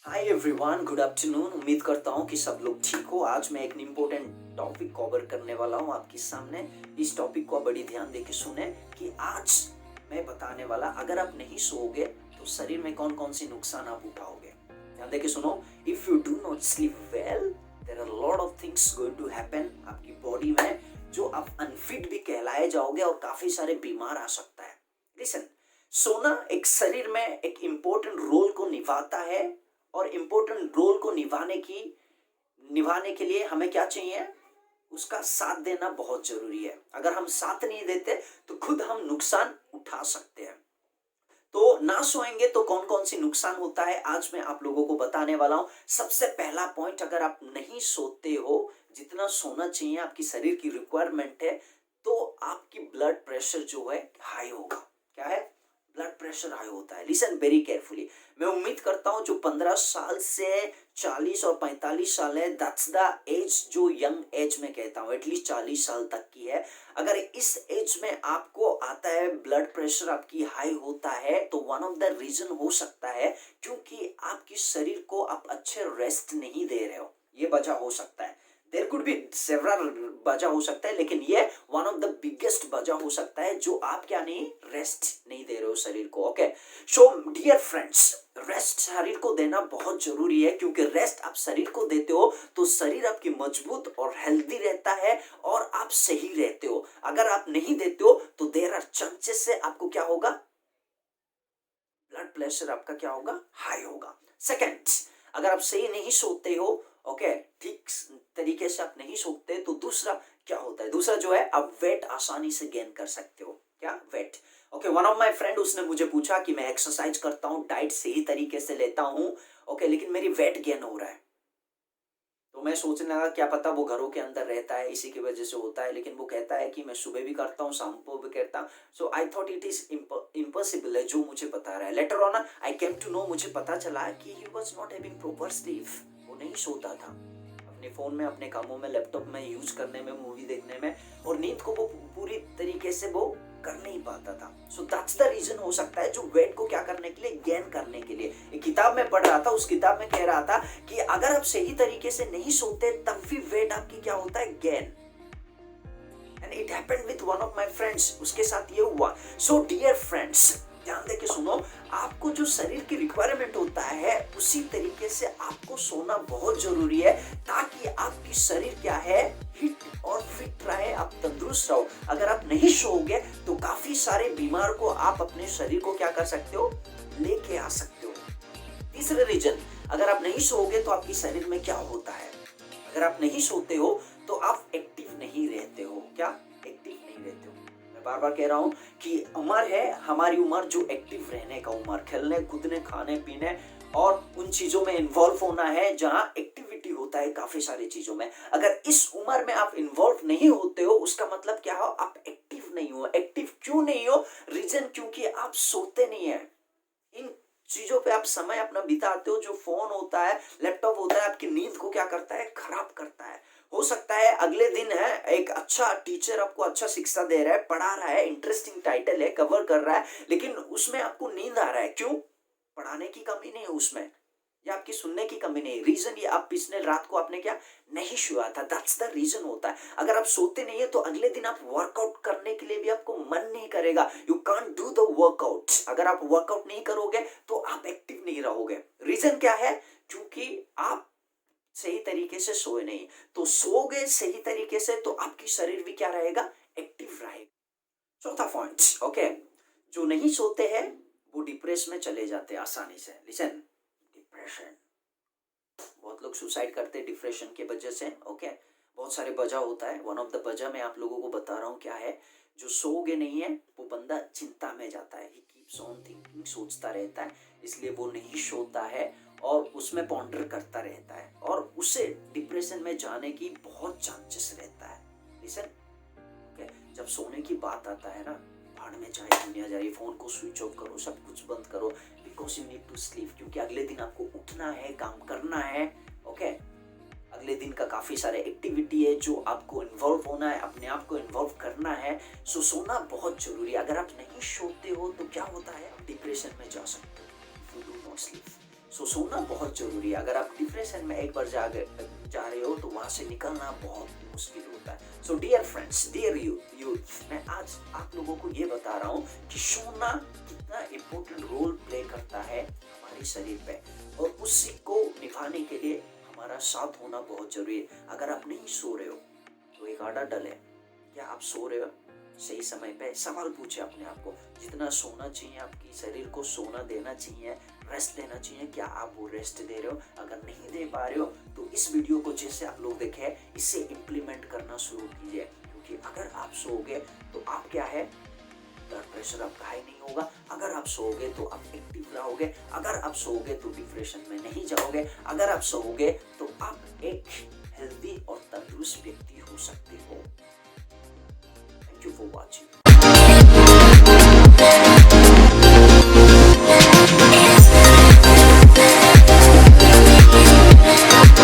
Hi everyone, good afternoon. उम्मीद करता हूँ कि सब लोग ठीक हो। आज मैं एक इम्पोर्टेंट टॉपिक कवर करने वाला हूँ आपके सामने। इस टॉपिक को बड़ी ध्यान दे के सुने कि आज मैं बताने वाला, अगर आप नहीं सोओगे तो शरीर में कौन कौन सी नुकसान आप उठाओगे। ध्यान दे के सुनो। If you do not sleep well, there are lot of things going to happen आपकी बॉडी में, जो आप अनफिट भी कहलाए जाओगे और काफी सारे बीमार आ सकता है। लिसन, सोना एक शरीर में एक इम्पोर्टेंट रोल को निभाता है, और इम्पोर्टेंट रोल को निभाने के लिए हमें क्या चाहिए, उसका साथ देना बहुत जरूरी है। अगर हम साथ नहीं देते तो खुद हम नुकसान उठा सकते हैं। तो ना सोएंगे तो कौन कौन सी नुकसान होता है, आज मैं आप लोगों को बताने वाला हूं। सबसे पहला पॉइंट, अगर आप नहीं सोते हो जितना सोना चाहिए, आपकी शरीर की रिक्वायरमेंट है, तो आपकी ब्लड प्रेशर जो है हाई होगा। क्या है? ब्लड प्रेशर हाई होता है। Listen very carefully. मैं उम्मीद करता हूं जो 15 साल से 40 और 45 साल है, दैट्स द एज जो यंग एज में कहता हूं, एटलीस्ट 40 साल तक की है। अगर इस एज में आपको आता है ब्लड प्रेशर आपकी हाई होता है, तो वन ऑफ द रीजन हो सकता है क्योंकि आपकी शरीर को आप अच्छे रेस्ट नहीं दे रहे हो। ये वजह हो सकता है। देयर कुड बी सेवरल वजह हो सकता है, लेकिन ये वन ऑफ द बिगेस्ट वजह हो सकता है जो आप क्या नहीं, रेस्ट नहीं दे रहे हो शरीर को। Okay, so dear friends, rest शरीर को देना बहुत जरूरी है, क्योंकि रेस्ट आप शरीर को देते हो तो शरीर आपकी मजबूत और हेल्दी रहता है और आप सही रहते हो। अगर आप नहीं देते हो तो देयर आर चांसेस से आपको क्या होगा, ब्लड प्रेशर आपका क्या होगा, हाई होगा। सेकंड, अगर आप सही नहीं सोते हो, ओके, ठीक तरीके से आप नहीं सोते, तो दूसरा क्या होता है, दूसरा जो है, आप वेट आसानी से गेन कर सकते हो। क्या? Wait. Okay, one of my friend, उसने मुझे पूछा कि मैं एक्सरसाइज करता हूँ, डाइट सही तरीके से लेता हूँ, ओके, लेकिन मेरी वेट गेन हो रहा है। तो मैं सोचने लगा क्या पता वो घरों के अंदर रहता है, इसी की वजह से होता है। लेकिन वो कहता है कि मैं सुबह भी करता हूँ, शाम को भी करता हूँ। So I thought it is impossible है जो मुझे बता रहा है। Later on I came to know, मुझे पता चला कि he was not having proper sleep. वो नहीं सोता था, अपने फोन में, अपने कामों में, लैपटॉप में यूज करने में, मूवी देखने में, और नींद को वो पूरी तरीके से वो कर नहीं पाता था। सो दैट्स द रीजन हो सकता है जो वेट को क्या करने के लिए, गेन करने के लिए। एक किताब में पढ़ रहा था, उस किताब में कह रहा था कि अगर आप सही तरीके से नहीं सोते तब भी वेट आपकी क्या होता है, gain. And it happened with one of my friends, उसके साथ ये हुआ। सो डियर फ्रेंड्स, ध्यान दे के सुनो। आपको जो शरीर की रिक्वायरमेंट होता है उसी तरीके से आपको सोना बहुत जरूरी है, ताकि आपकी शरीर क्या है, हिट और फिट रहे, आप तंदुरुस्त रहो। अगर आप नहीं सोओगे तो काफी सारे बीमार को आप अपने शरीर को क्या कर सकते हो, लेके आ सकते हो। तीसरे रीजन, अगर आप नहीं सोओगे तो आपकी शरीर में क्या होता है, अगर आप नहीं सोते हो तो आप एक्टिव नहीं रहते हो। क्या? एक्टिव नहीं रहते हो। मैं बार बार कह रहा हूं कि उम्र है, हमारी उम्र जो एक्टिव रहने का उम्र, खेलने कूदने, खाने पीने और उन चीजों में इन्वॉल्व होना है जहां एक्टिविटी होता है काफी सारी चीजों में। अगर इस उम्र में आप इन्वॉल्व नहीं होते हो, उसका मतलब क्या हो, आप एक्टिव नहीं हो। एक्टिव क्यों नहीं हो? रीजन, क्योंकि आप सोते नहीं है। इन चीजों पे आप समय अपना बिताते हो। जो फोन होता है, लैपटॉप होता है, आपकी नींद को क्या करता है, खराब करता है। हो सकता है अगले दिन है, एक अच्छा टीचर आपको अच्छा शिक्षा दे रहा है, पढ़ा रहा है, इंटरेस्टिंग टाइटल है, कवर कर रहा है, लेकिन उसमें आपको नींद आ रहा है। क्यों? पढ़ाने की कमी नहीं है उसमें, या आपकी सुनने की कमी नहीं। रीजन ये, आप पिछले रात को आपने क्या, नहीं सोया था। दैट्स द रीजन होता है। अगर आप सोते नहीं है तो अगले दिन आप वर्कआउट करने के लिए भी आपको मन नहीं करेगा। You can't do the workout. अगर आप वर्कआउट नहीं करोगे तो आप एक्टिव नहीं रहोगे। रीजन क्या है? क्योंकि आप सही तरीके से सोए नहीं। तो सोओगे सही तरीके से तो आपकी शरीर भी क्या रहेगा, एक्टिव रहेगा। चौथा पॉइंट, ओके, जो नहीं सोते हैं वो डिप्रेशन में चले जाते हैं आसानी से। लिसन, डिप्रेशन, बहुत लोग सुसाइड करते हैं डिप्रेशन के वजह से। ओके, बहुत सारे वजह होता है। वन ऑफ द वजह मैं आप लोगों को बता रहा हूँ क्या है। जो सोओगे नहीं है वो बंदा चिंता में जाता है, ही कीप्स ऑन थिंकिंग, सोचता रहता है, इसलिए वो नहीं सोता है और उसमें पॉन्डर करता रहता है, और उसे डिप्रेशन में जाने की बहुत चांसेस रहता है। लिसन, ओके, जब सोने की बात आता है ना, भाड़ में जाए दुनिया जाए, फोन को स्विच ऑफ करो, सब कुछ बंद करो, because you need to sleep. क्योंकि अगले दिन आपको उठना है, काम करना है। ओके, अगले दिन का काफी सारे एक्टिविटी है जो आपको इन्वॉल्व होना है, अपने आप को इन्वॉल्व करना है। सो सोना बहुत जरूरी है। अगर आप नहीं सोते हो तो क्या होता है, आप डिप्रेशन में जा सकते हो, if you do not sleep. So सोना बहुत जरूरी है। अगर आप डिप्रेशन में एक बार जा रहे हो तो वहां से निकलना बहुत मुश्किल होता है। So dear friends, dear youth, मैं आज आप लोगों को ये बता रहा हूँ कि सोना कितना इम्पोर्टेंट रोल प्ले करता है हमारे शरीर पे, और उसी को निभाने के लिए हमारा साथ होना बहुत जरूरी है। अगर आप नहीं सो रहे हो तो एक आर्डर डालें, क्या आप सो रहे हो सही समय पे? सवाल पूछे अपने आप को, जितना सोना चाहिए आपकी शरीर को सोना देना चाहिए, रेस्ट देना चाहिए, क्या आप वो रेस्ट दे रहे हो? अगर नहीं दे पा रहे हो तो इस वीडियो को जैसे आप लोग देखे इससे इम्प्लीमेंट करना शुरू कीजिए, क्योंकि अगर आप सोओगे तो आप क्या है, ब्लड प्रेशर आपका हाई नहीं होगा। अगर आप सोओगे तो आप एक्टिव रहोगे। अगर आप सोओगे तो डिप्रेशन में नहीं जाओगे। अगर आप सोओगे तो आप एक हेल्दी और तंदुरुस्त व्यक्ति हो सकते हो। Thank you for watching.